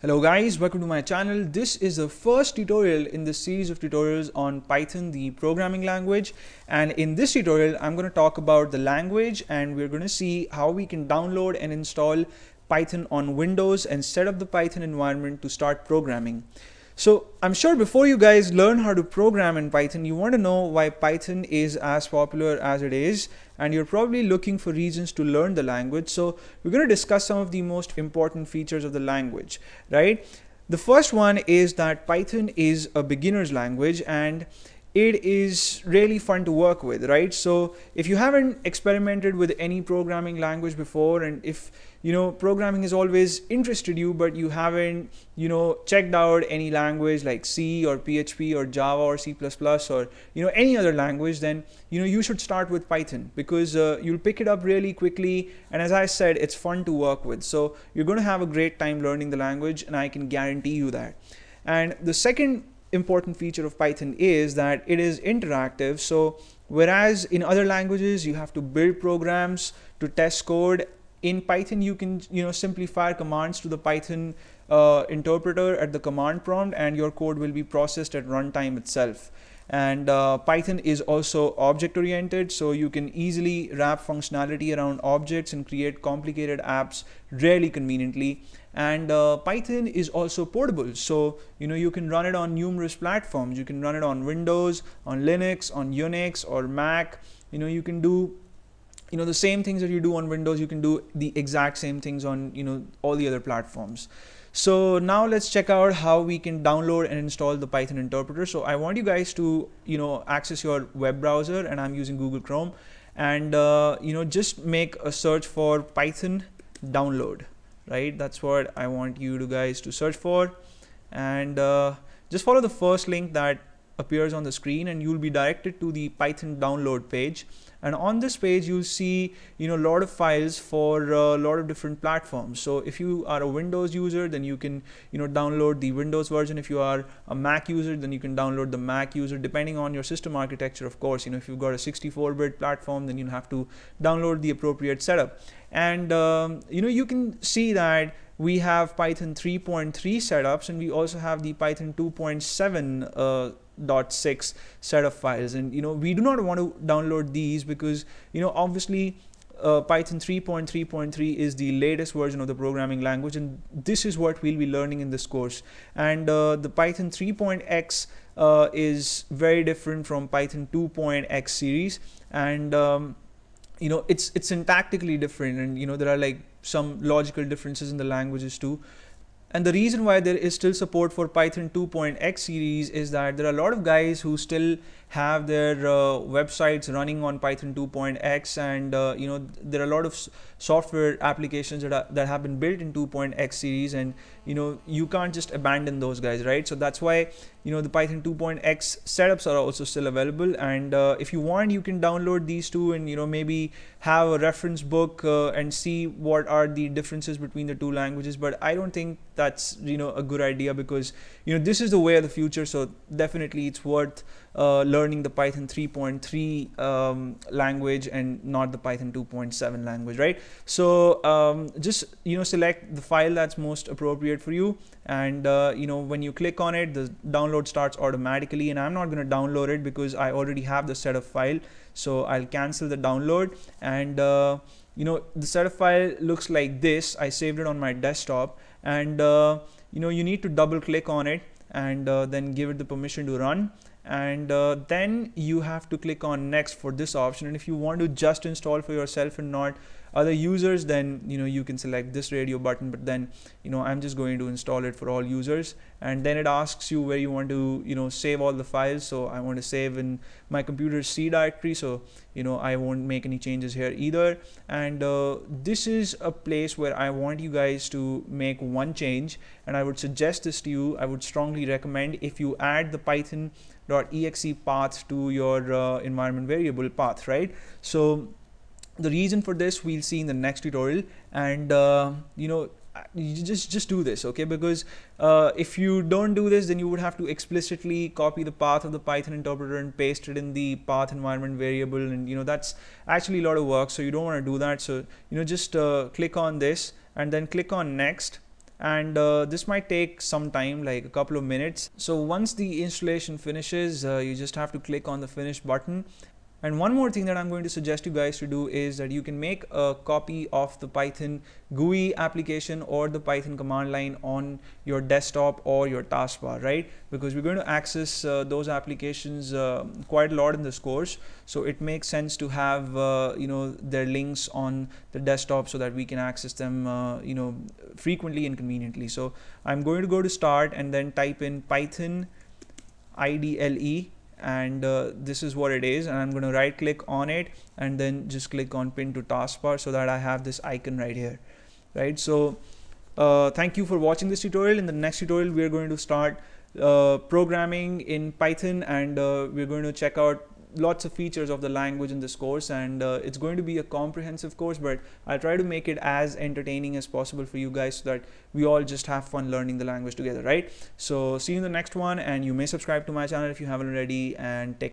Hello guys, welcome to my channel. This is the first tutorial in this series of tutorials on Python, the programming language. And in this tutorial, I'm going to talk about the language and we're going to see how we can download and install Python on Windows and set up the Python environment to start programming. So I'm sure before you guys learn how to program in Python, you want to know why Python is as popular as it is, and you're probably looking for reasons to learn the language. So we're going to discuss some of the most important features of the language, right? The first one is that Python is a beginner's language and it is really fun to work with, right? So if you haven't experimented with any programming language before, and if programming has always interested you but you haven't checked out any language like C or PHP or Java or C++ or any other language, then you should start with Python because you'll pick it up really quickly, and as I said, it's fun to work with. So you're going to have a great time learning the language, and I can guarantee you that. And the second important feature of Python is that it is interactive. So whereas in other languages you have to build programs to test code, in Python you can simply fire commands to the Python interpreter at the command prompt and your code will be processed at runtime itself. And Python is also object oriented, so you can easily wrap functionality around objects and create complicated apps really conveniently. And Python is also portable, so you can run it on numerous platforms. You can run it on Windows, on Linux, on Unix or Mac. You can do the same things that you do on Windows. You can do the exact same things on all the other platforms. So now let's check out how we can download and install the Python interpreter. So I want you guys to access your web browser, and I'm using Google Chrome, and just make a search for Python download, right? That's what I want you guys to search for, and just follow the first link that appears on the screen and you'll be directed to the Python download page. And on this page you'll see a lot of files for a lot of different platforms. So if you are a Windows user, then you can download the Windows version. If you are a Mac user, then you can download the Mac user, depending on your system architecture, of course. If you've got a 64-bit platform, then you'll have to download the appropriate setup. And you can see that we have Python 3.3 setups, and we also have the Python 2.7.6 set of files. And we do not want to download these because obviously Python 3.3.3 is the latest version of the programming language, and this is what we'll be learning in this course. And the Python 3.x is very different from Python 2.x series, and it's syntactically different, and there are like some logical differences in the languages too. And the reason why there is still support for Python 2.x series is that there are a lot of guys who still have their websites running on Python 2.x, and there are a lot of software applications that have been built in 2.x series, and you can't just abandon those guys, right? So that's why the Python 2.x setups are also still available. And if you want, you can download these two and maybe have a reference book and see what are the differences between the two languages. But I don't think that's a good idea, because this is the way of the future. So definitely it's worth learning the Python 3.3 language and not the Python 2.7 language, right? So just select the file that's most appropriate for you, and when you click on it, the download starts automatically. And I'm not going to download it because I already have the setup file, so I'll cancel the download. And the setup file looks like this. I saved it on my desktop, and you need to double click on it and then give it the permission to run. And then you have to click on next for this option. And if you want to just install for yourself and not other users, then you can select this radio button. But then I'm just going to install it for all users. And then it asks you where you want to save all the files. So I want to save in my computer's C directory, so I won't make any changes here either. And this is a place where I want you guys to make one change, and I would suggest this to you. I would strongly recommend if you add the Python.exe path to your environment variable path, right? So the reason for this we'll see in the next tutorial. And you just do this, okay? Because if you don't do this, then you would have to explicitly copy the path of the Python interpreter and paste it in the path environment variable, and that's actually a lot of work, so you don't want to do that. So just click on this and then click on next, and this might take some time, like a couple of minutes. So once the installation finishes, you just have to click on the finish button. And one more thing that I'm going to suggest you guys to do is that you can make a copy of the Python GUI application or the Python command line on your desktop or your taskbar, right? Because we're going to access those applications quite a lot in this course. So it makes sense to have their links on the desktop so that we can access them frequently and conveniently. So I'm going to go to start and then type in Python IDLE, and this is what it is, and I'm going to right click on it and then just click on pin to taskbar so that I have this icon right here, right? So thank you for watching this tutorial. In the next tutorial we are going to start programming in Python, and we're going to check out lots of features of the language in this course, and it's going to be a comprehensive course, but I'll try to make it as entertaining as possible for you guys so that we all just have fun learning the language together, right? So see you in the next one, and you may subscribe to my channel if you haven't already, and take